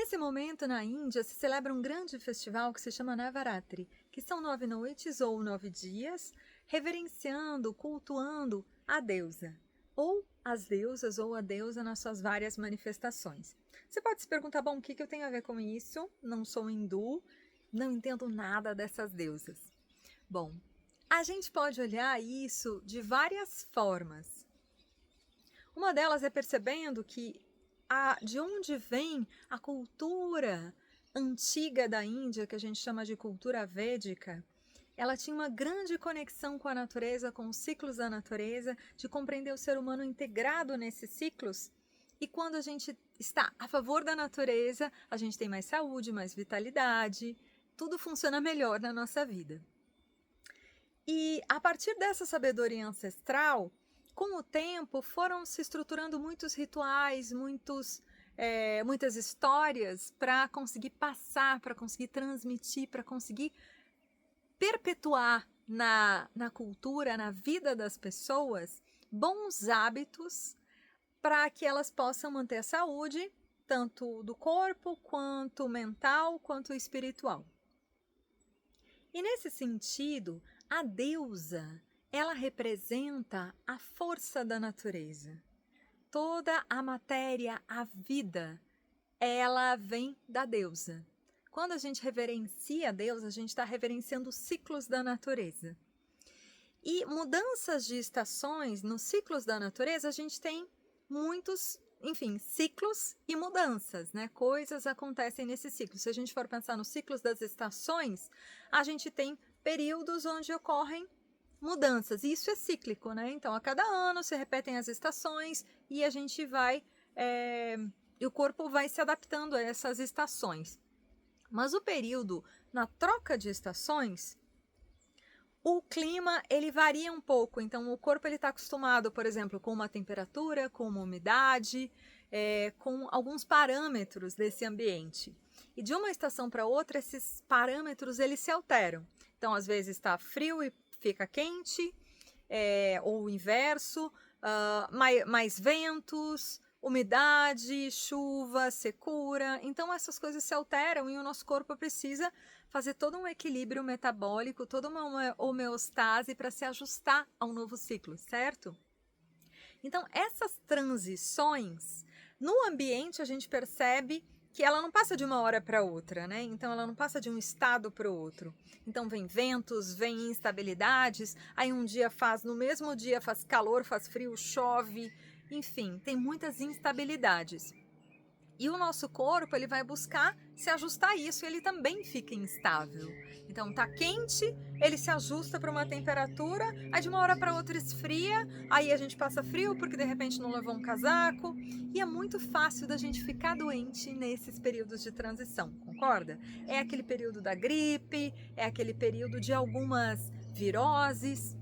Nesse momento, na Índia, se celebra um grande festival que se chama Navaratri, que são 9 noites ou 9 dias, reverenciando, cultuando a deusa, ou as deusas ou a deusa nas suas várias manifestações. Você pode se perguntar, bom, o que eu tenho a ver com isso? Não sou hindu, não entendo nada dessas deusas. Bom, a gente pode olhar isso de várias formas. Uma delas é percebendo que de onde vem a cultura antiga da Índia, que a gente chama de cultura védica, ela tinha uma grande conexão com a natureza, com os ciclos da natureza, de compreender o ser humano integrado nesses ciclos. E quando a gente está a favor da natureza, a gente tem mais saúde, mais vitalidade, tudo funciona melhor na nossa vida. E a partir dessa sabedoria ancestral, com o tempo foram se estruturando muitos rituais, muitas histórias para conseguir passar, para conseguir transmitir, para conseguir perpetuar na cultura, na vida das pessoas, bons hábitos para que elas possam manter a saúde, tanto do corpo, quanto mental, quanto espiritual. E nesse sentido, a deusa, ela representa a força da natureza. Toda a matéria, a vida, ela vem da deusa. Quando a gente reverencia a deusa, a gente está reverenciando os ciclos da natureza. E mudanças de estações, nos ciclos da natureza, a gente tem muitos, ciclos e mudanças, né? Coisas acontecem nesse ciclo. Se a gente for pensar nos ciclos das estações, a gente tem períodos onde ocorrem mudanças, e isso é cíclico, né? Então, a cada ano se repetem as estações e a gente e o corpo vai se adaptando a essas estações. Mas o período, na troca de estações, o clima, ele varia um pouco. Então, o corpo está acostumado, por exemplo, com uma temperatura, com uma umidade, com alguns parâmetros desse ambiente. E de uma estação para outra, esses parâmetros, eles se alteram. Então, às vezes está frio e fica quente, ou o inverso, mais ventos, umidade, chuva, secura. Então, essas coisas se alteram e o nosso corpo precisa fazer todo um equilíbrio metabólico, toda uma homeostase para se ajustar ao novo ciclo, certo? Então, essas transições, no ambiente a gente percebe que ela não passa de uma hora para outra, né? Então, ela não passa de um estado para o outro. Então, vem ventos, vem instabilidades, aí no mesmo dia faz calor, faz frio, chove, enfim, tem muitas instabilidades. E o nosso corpo, ele vai buscar se ajustar a isso e ele também fica instável. Então, tá quente, ele se ajusta para uma temperatura, aí de uma hora para outra esfria, aí a gente passa frio porque de repente não levou um casaco. E é muito fácil da gente ficar doente nesses períodos de transição, concorda? É aquele período da gripe, é aquele período de algumas viroses.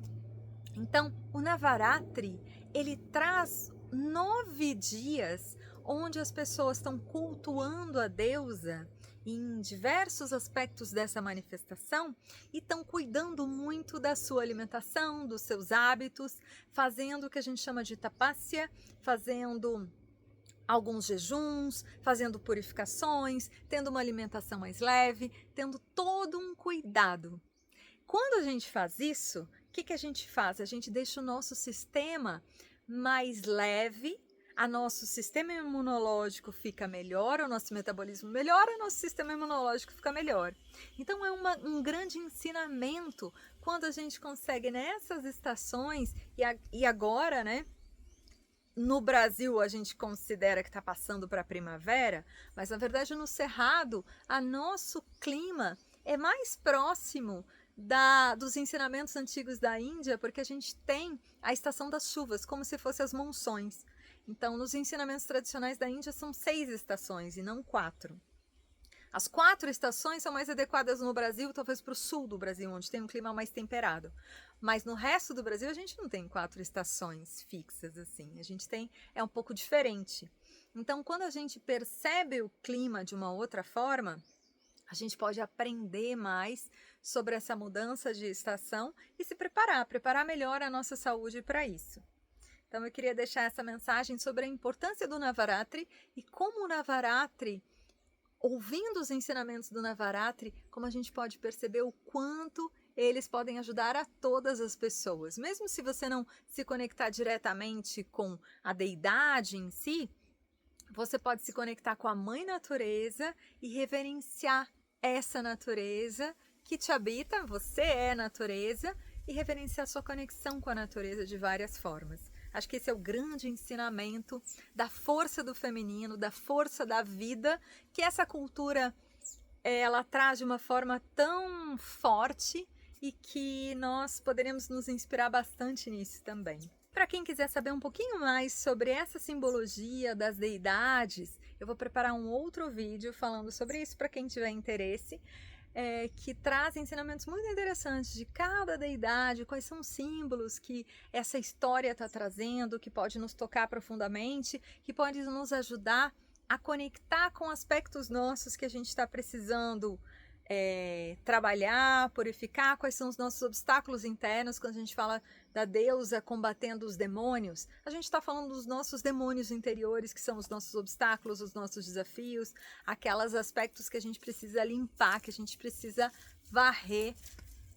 Então, o Navaratri, ele traz 9 dias onde as pessoas estão cultuando a deusa em diversos aspectos dessa manifestação e estão cuidando muito da sua alimentação, dos seus hábitos, fazendo o que a gente chama de tapasya, fazendo alguns jejuns, fazendo purificações, tendo uma alimentação mais leve, tendo todo um cuidado. Quando a gente faz isso, o que a gente faz? A gente deixa o nosso sistema mais leve, o nosso sistema imunológico fica melhor, o nosso metabolismo melhora, o nosso sistema imunológico fica melhor. Então, é um grande ensinamento quando a gente consegue nessas estações, e agora, né? No Brasil, a gente considera que está passando para a primavera, mas na verdade no Cerrado, nosso clima é mais próximo dos ensinamentos antigos da Índia, porque a gente tem a estação das chuvas, como se fossem as monções. Então, nos ensinamentos tradicionais da Índia, são 6 estações e não 4. As 4 estações são mais adequadas no Brasil, talvez para o sul do Brasil, onde tem um clima mais temperado. Mas no resto do Brasil, a gente não tem 4 estações fixas assim. A gente é um pouco diferente. Então, quando a gente percebe o clima de uma outra forma, a gente pode aprender mais sobre essa mudança de estação e se preparar melhor a nossa saúde para isso. Então, eu queria deixar essa mensagem sobre a importância do Navaratri e como o Navaratri ouvindo os ensinamentos do Navaratri, como a gente pode perceber o quanto eles podem ajudar a todas as pessoas. Mesmo se você não se conectar diretamente com a deidade em si, você pode se conectar com a Mãe Natureza e reverenciar essa natureza que te habita, você é natureza, e reverenciar sua conexão com a natureza de várias formas. Acho que esse é o grande ensinamento da força do feminino, da força da vida, que essa cultura ela traz de uma forma tão forte e que nós poderemos nos inspirar bastante nisso também. Para quem quiser saber um pouquinho mais sobre essa simbologia das deidades, eu vou preparar um outro vídeo falando sobre isso para quem tiver interesse, que traz ensinamentos muito interessantes de cada deidade, quais são os símbolos que essa história está trazendo, que pode nos tocar profundamente, que pode nos ajudar a conectar com aspectos nossos que a gente está precisando trabalhar, purificar, quais são os nossos obstáculos internos. Quando a gente fala da deusa combatendo os demônios, a gente está falando dos nossos demônios interiores, que são os nossos obstáculos, os nossos desafios, aqueles aspectos que a gente precisa limpar, que a gente precisa varrer,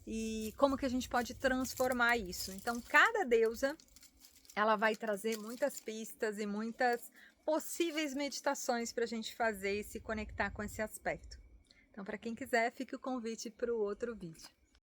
e como que a gente pode transformar isso. Então, cada deusa, ela vai trazer muitas pistas e muitas possíveis meditações para a gente fazer e se conectar com esse aspecto. Então, para quem quiser, fica o convite para o outro vídeo.